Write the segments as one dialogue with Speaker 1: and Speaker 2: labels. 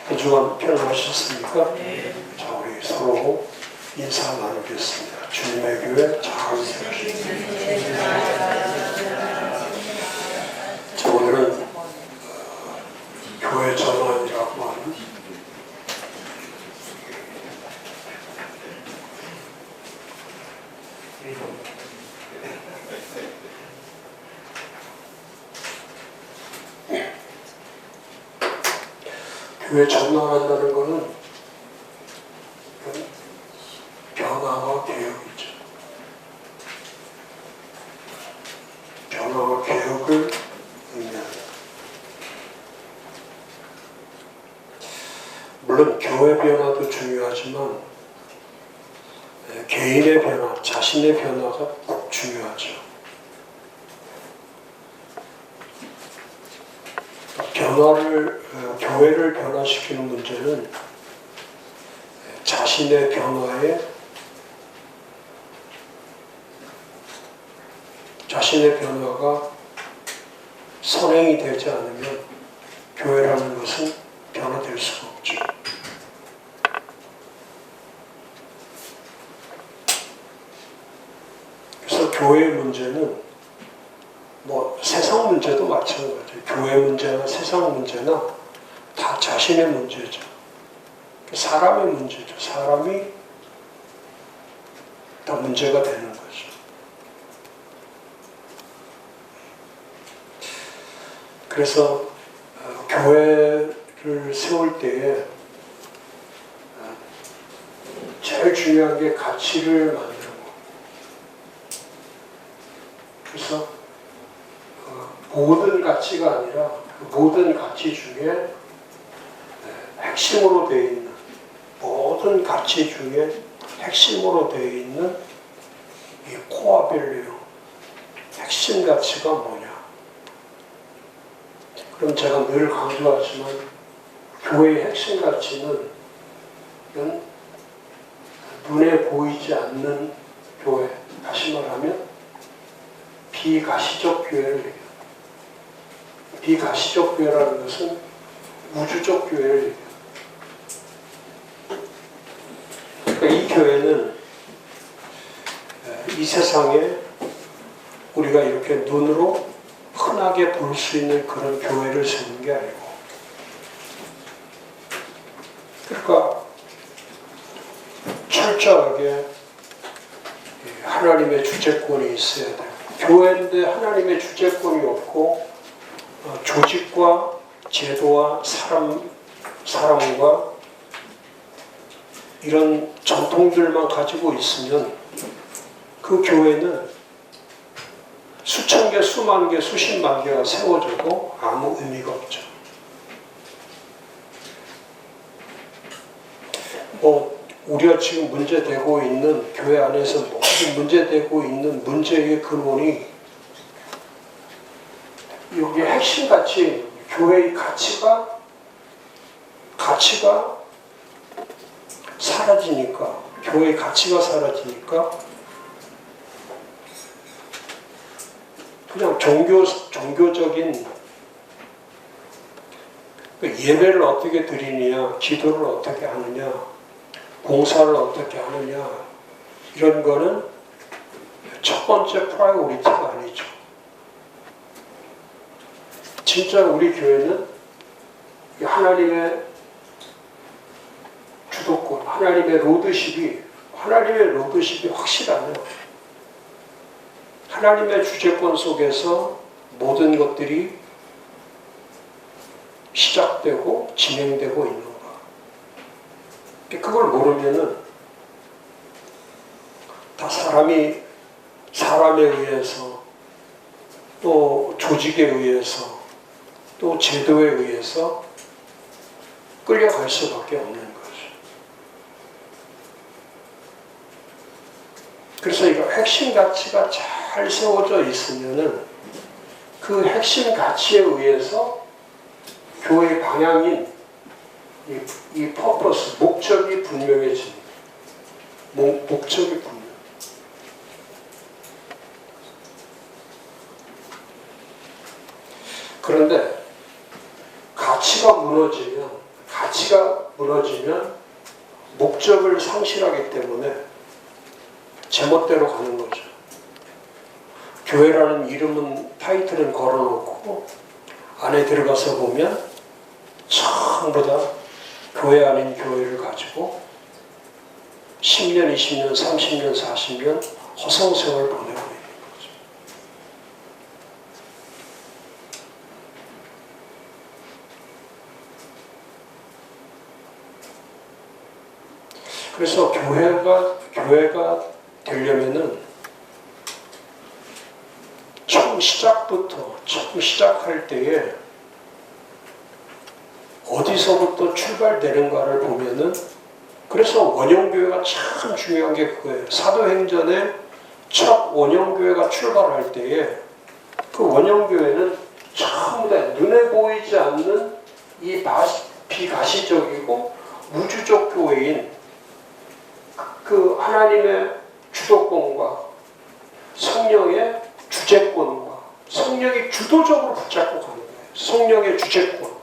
Speaker 1: 한 주간 편안하셨습니까? 자, 우리 서로 인사 나누겠습니다. 주님의 교회 잘 자, 오늘은 교회 전환이라고 하는 교회 전환한다는 것은 변화와 개혁이죠. 변화와 개혁을 의미합니다. 물론 교회 변화도 중요하지만 개인의 변화, 자신의 변화가 꼭 중요하죠. 교회를 변화시키는 문제는 자신의 변화가 선행이 되지 않으면 교회라는 것은 변화될 수가 없죠. 그래서 교회의 문제는 세상 문제도 마찬가지예요. 교회 문제나 세상 문제나 다 자신의 문제죠. 사람의 문제죠. 사람이 다 문제가 되는 거죠. 그래서 교회를 세울 때에 제일 중요한 게 가치를 만드는 거. 그래서 모든 가치가 아니라 모든 가치 중에 핵심으로 되어 있는 모든 가치 중에 핵심으로 되어 있는 이 코어 밸류, 핵심 가치가 뭐냐? 그럼 제가 늘 강조하지만 교회의 핵심 가치는 눈에 보이지 않는 교회, 다시 말하면 비가시적 교회를 얘기합니다. 비가시적 교회라는 것은 우주적 교회를 얘기합니다. 그러니까 이 교회는 이 세상에 우리가 이렇게 눈으로 흔하게 볼 수 있는 그런 교회를 세우는 게 아니고, 그러니까 철저하게 하나님의 주재권이 있어야 돼요. 교회인데 하나님의 주재권이 없고 조직과 제도와 사람과 이런 전통들만 가지고 있으면 그 교회는 수천 개, 수만 개, 수십만 개가 세워져도 아무 의미가 없죠. 우리가 지금 문제되고 있는 교회 안에서 모든 문제되고 있는 문제의 근원이 여기 핵심 가치, 교회의 가치가 사라지니까, 교회의 가치가 사라지니까 그냥 종교적인 예배를 어떻게 드리느냐, 기도를 어떻게 하느냐, 봉사를 어떻게 하느냐, 이런 거는 첫 번째 프라이오리티가 아니죠. 진짜 우리 교회는 하나님의 주도권, 하나님의 로드십이 확실하면 하나님의 주재권 속에서 모든 것들이 시작되고 진행되고 있는 거. 그걸 모르면은 다 사람에 의해서, 또 조직에 의해서, 또 제도에 의해서 끌려갈 수밖에 없는 거죠. 그래서 이거 핵심 가치가 잘 세워져 있으면은 그 핵심 가치에 의해서 교회의 방향인 이 퍼포스, 목적이 분명해집니다. 목적이 분명. 그런데 가치가 무너지면 가치가 무너지면 목적을 상실하기 때문에 제멋대로 가는 거죠. 교회라는 이름은 타이틀은 걸어놓고 안에 들어가서 보면 전부 다 교회 아닌 교회를 가지고 10년, 20년, 30년, 40년 허송세월 보내고 있는 거죠. 그래서 교회가 되려면은 처음 시작할 때에 어디서부터 출발되는가를 보면은, 그래서 원형교회가 참 중요한 게 그거예요. 사도행전에 첫 원형교회가 출발할 때에 그 원형교회는 전부 다 눈에 보이지 않는 이 비가시적이고 우주적 교회인 그 하나님의 주도권과 성령의 주재권과 성령이 주도적으로 붙잡고 가는 거예요. 성령의 주재권.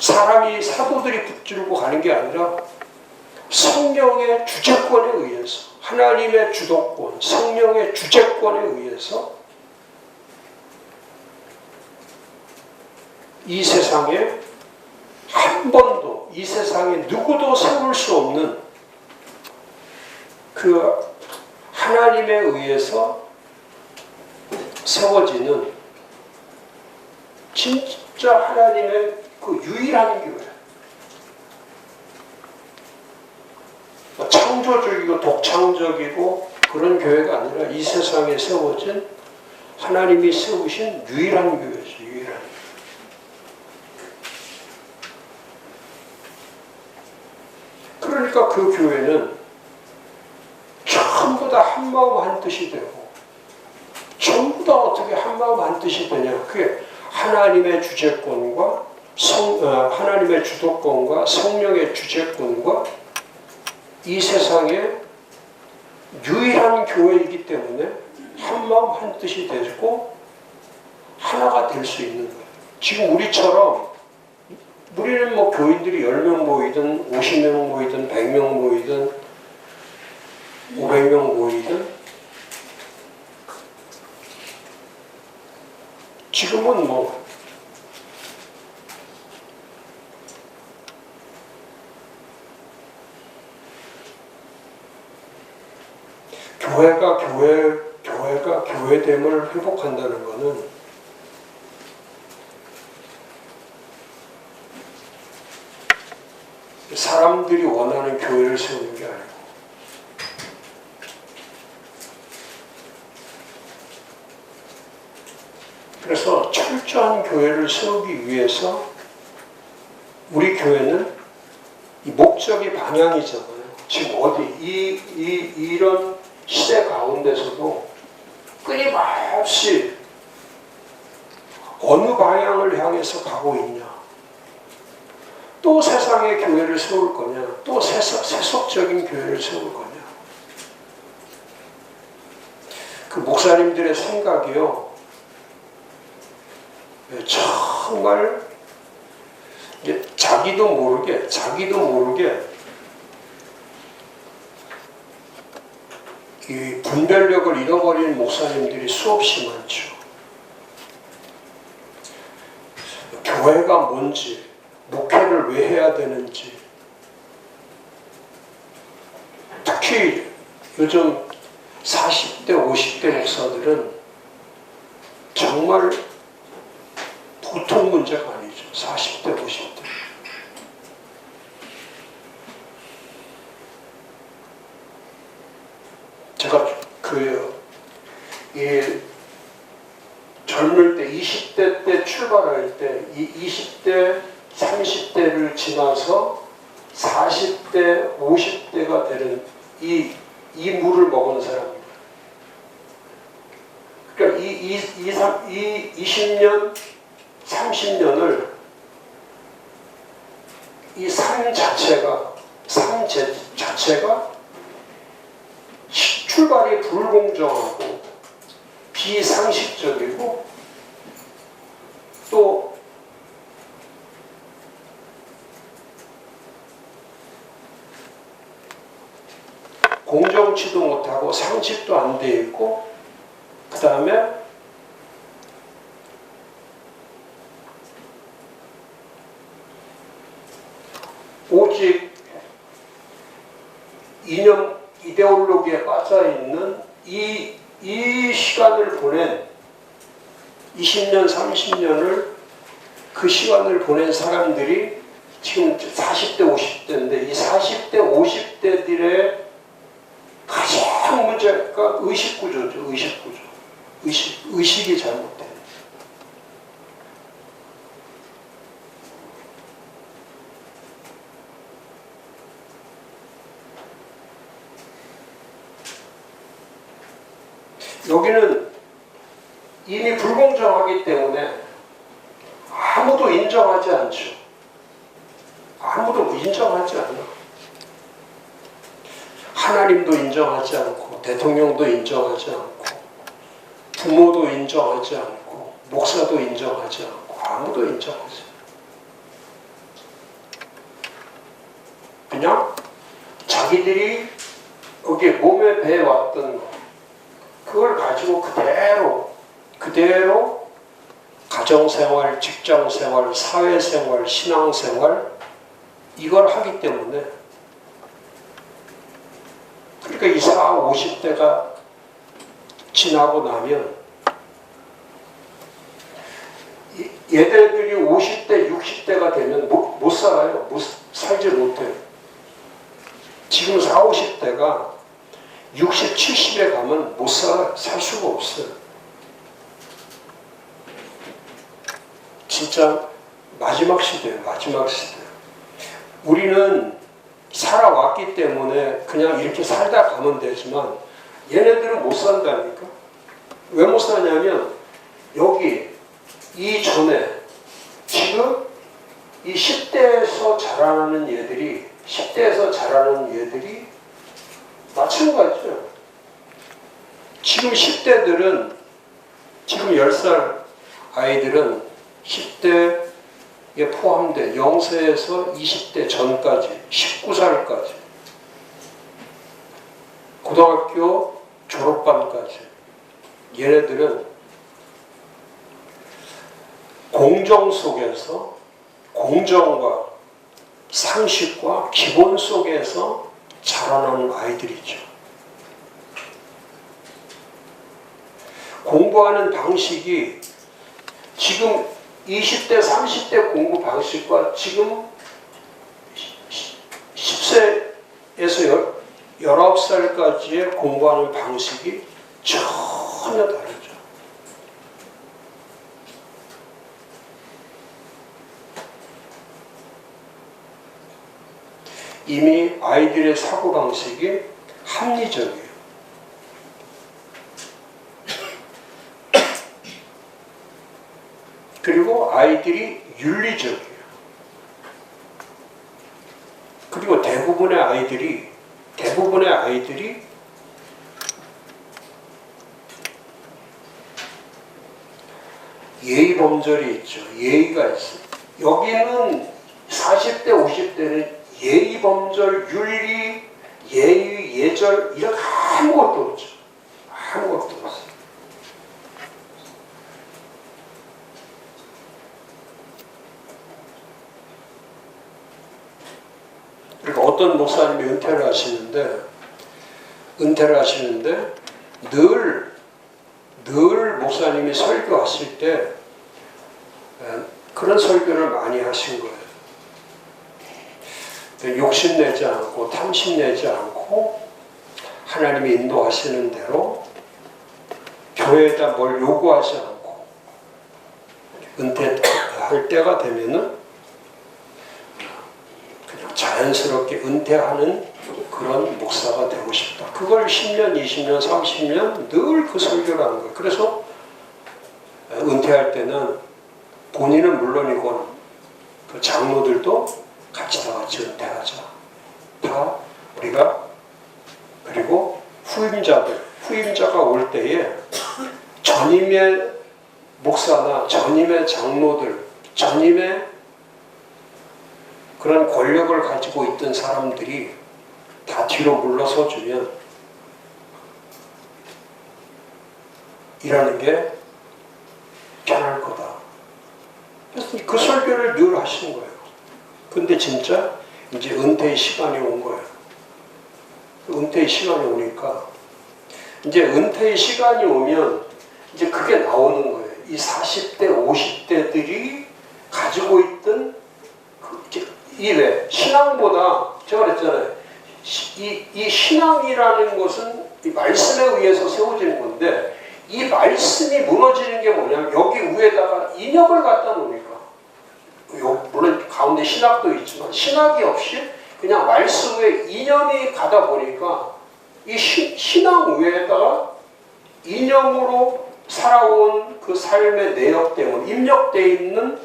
Speaker 1: 사람이 사도들이 붙들고 가는 게 아니라 성령의 주재권에 의해서, 하나님의 주도권, 성령의 주재권에 의해서 이 세상에 한 번도, 이 세상에 누구도 세울 수 없는 그 하나님에 의해서 세워지는 진짜 하나님의 그 유일한 교회. 창조적이고 독창적이고 그런 교회가 아니라 이 세상에 세워진 하나님이 세우신 유일한 교회죠. 유일한. 그러니까 그 교회는 전부 다 한마음 한뜻이 되고, 전부 다 어떻게 한마음 한뜻이 되냐. 그게 하나님의 주재권과 하나님의 주도권과 성령의 주재권과 이 세상의 유일한 교회이기 때문에 한마음 한뜻이 되고 하나가 될 수 있는 거예요. 지금 우리처럼 우리는 뭐 교인들이 10명 모이든 50명 모이든 100명 모이든 500명 모이든 지금은 뭐 교회가 교회됨을 회복한다는 것은 사람들이 원하는 교회를 세우는 게 아니고 그래서 철저한 교회를 세우기 위해서 우리 교회는 이 목적이 방향이잖아요. 지금 어디 이런 시대 가운데서도 끊임없이 어느 방향을 향해서 가고 있냐. 또 세상의 교회를 세울 거냐. 또 세속적인 교회를 세울 거냐. 그 목사님들의 생각이요. 정말 자기도 모르게 이 분별력을 잃어버리는 목사님들이 수없이 많죠. 교회가 뭔지, 목회를 왜 해야 되는지, 특히 요즘 40대, 50대 목사들은 정말 보통 문제가 아니죠. 40대, 50대. 제가 젊을 때 20대 때 출발할 때 이 20대 30대를 지나서 40대 50대가 되는 이 물을 먹은 사람입니다. 그러니까 이 20년 30년을 이 삶 자체가 출발이 불공정하고 비상식적이고 또 알아놓지도 못하고 상식도 안 돼 있고, 그 다음에 오직 이념 이데올로기에 빠져 있는 이 시간을 보낸 20년, 30년을 그 시간을 보낸 사람들이 지금 40대, 50대인데 이 40대, 50대들의 가장 문제가 의식구조죠. 의식구조. 의식이 잘못된. 여기는 이미 불공정하기 때문에 아무도 인정하지 않죠. 아무도 인정하지 않아. 하나님도 인정하지 않고, 대통령도 인정하지 않고, 부모도 인정하지 않고, 목사도 인정하지 않고, 아무도 인정하지 않고. 그냥 자기들이 여기 몸에 배워왔던 거, 그걸 가지고 그대로 가정생활, 직장생활, 사회생활, 신앙생활 이걸 하기 때문에 그러니까 이 40, 50대가 지나고 나면 얘네들이 50대, 60대가 되면 못 살아요. 살지 못해요. 지금 40, 50대가 60, 70에 가면 못 살아. 살 수가 없어요. 진짜 마지막 시대예요. 마지막 시대. 우리는 살아왔기 때문에 그냥 이렇게 살다 가면 되지만 얘네들은 못 산다니까. 왜 못 사냐면 여기 이전에 지금 이 10대에서 자라는 얘들이 마찬가지죠. 지금 10대들은 지금 10살 아이들은 10대에 포함돼 0세에서 20대 전까지 19살까지 고등학교 졸업반까지 얘네들은 공정 속에서 공정과 상식과 기본 속에서 자라나는 아이들이죠. 공부하는 방식이 지금 20대, 30대 공부 방식과 지금 10세에서 19살까지의 공부하는 방식이 전혀 다르죠. 이미 아이들의 사고방식이 합리적이에요. 그리고 아이들이 윤리적이에요. 그리고 대부분의 아이들이 예의 범절이 있죠. 예의가 있어요. 여기는 40대, 50대는 예의 범절, 윤리, 예의, 예절 이런 아무것도 없죠. 아무것도 없어요. 그러니까 어떤 목사님이 은퇴를 하시는데 늘 목사님이 설교하실 때 그런 설교를 많이 하신 거예요. 욕심내지 않고 탐심내지 않고 하나님이 인도하시는 대로 교회에다 뭘 요구하지 않고 은퇴할 때가 되면은 그냥 자연스럽게 은퇴하는 그런 목사가 되고 싶다. 그걸 10년, 20년, 30년 늘 그 설교를 하는 거예요. 그래서 은퇴할 때는 본인은 물론이고 그 장로들도 같이 다 같이 은퇴하자. 다 우리가 그리고 후임자가 올 때에 전임의 목사나 전임의 장로들, 전임의 그런 권력을 가지고 있던 사람들이 다 뒤로 물러서 주면 일하는 게 편할 거다. 그래서 그 설교를 늘 하시는 거예요. 근데 진짜 이제 은퇴의 시간이 온 거예요. 은퇴의 시간이 오니까 이제 은퇴의 시간이 오면 이제 그게 나오는 거예요. 이 40대, 50대들이 가지고 있던 이외 신앙보다 제가 그랬잖아요. 이 신앙이라는 것은 이 말씀에 의해서 세워지는 건데 이 말씀이 무너지는 게 뭐냐면 여기 위에다가 인역을 갖다 놓으니까 물론 가운데 신학도 있지만 신학이 없이 그냥 말씀 위에 이념이 가다 보니까 이 신앙 위에다가 이념으로 살아온 그 삶의 내역 때문에 입력되어 있는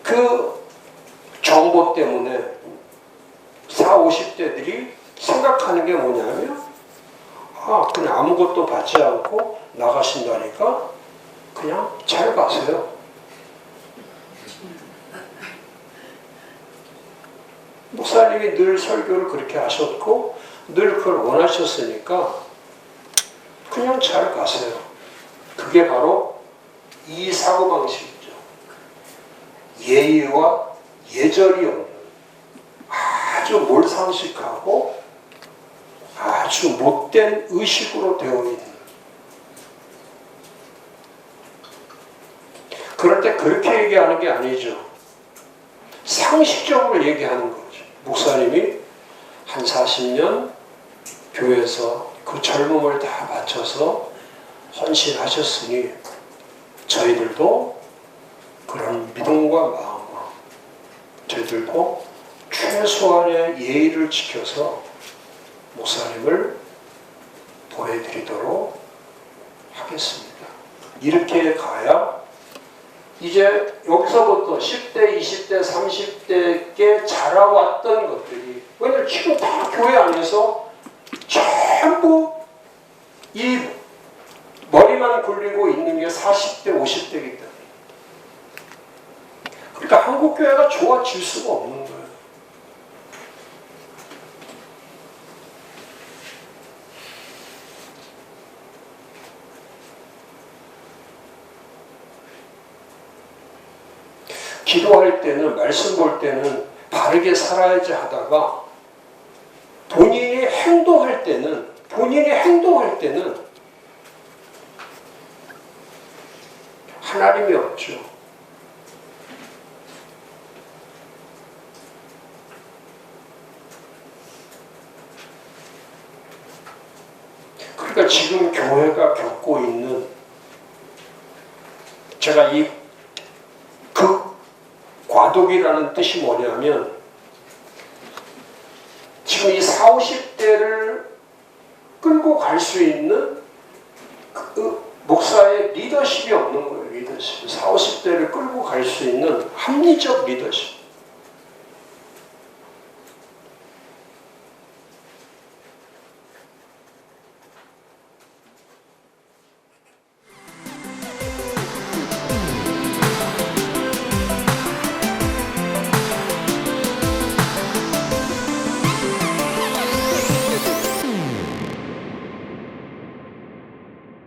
Speaker 1: 그 정보 때문에 40, 50대들이 생각하는 게 뭐냐면 그냥 아무것도 받지 않고 나가신다니까 그냥 잘 가세요. 목사님이 늘 설교를 그렇게 하셨고 늘 그걸 원하셨으니까 그냥 잘 가세요. 그게 바로 이 사고방식이죠. 예의와 예절이 없는 아주 몰상식하고 아주 못된 의식으로 되어 있는 그럴 때 그렇게 얘기하는 게 아니죠. 상식적으로 얘기하는 거죠. 목사님이 한 40년 교회에서 그 젊음을 다 바쳐서 헌신하셨으니 저희들도 그런 믿음과 마음으로 저희들도 최소한의 예의를 지켜서 목사님을 보내드리도록 하겠습니다. 이렇게 가야 이제 여기서부터 10대, 20대, 30대께 자라왔던 것들이 왜냐면 지금 다 교회 안에서 전부 이 머리만 굴리고 있는 게 40대, 50대이기 때문에 그러니까 한국교회가 좋아질 수가 없는 거예요. 기도할 때는 말씀 볼 때는 바르게 살아야지 하다가 본인이 행동할 때는 하나님이 없죠. 그러니까 지금 교회가 겪고 있는 제가 이 과도기라는 뜻이 뭐냐면 지금 이 40, 50대를 끌고 갈 수 있는 그 목사의 리더십이 없는 거예요. 리더십. 40, 50대를 끌고 갈 수 있는 합리적 리더십.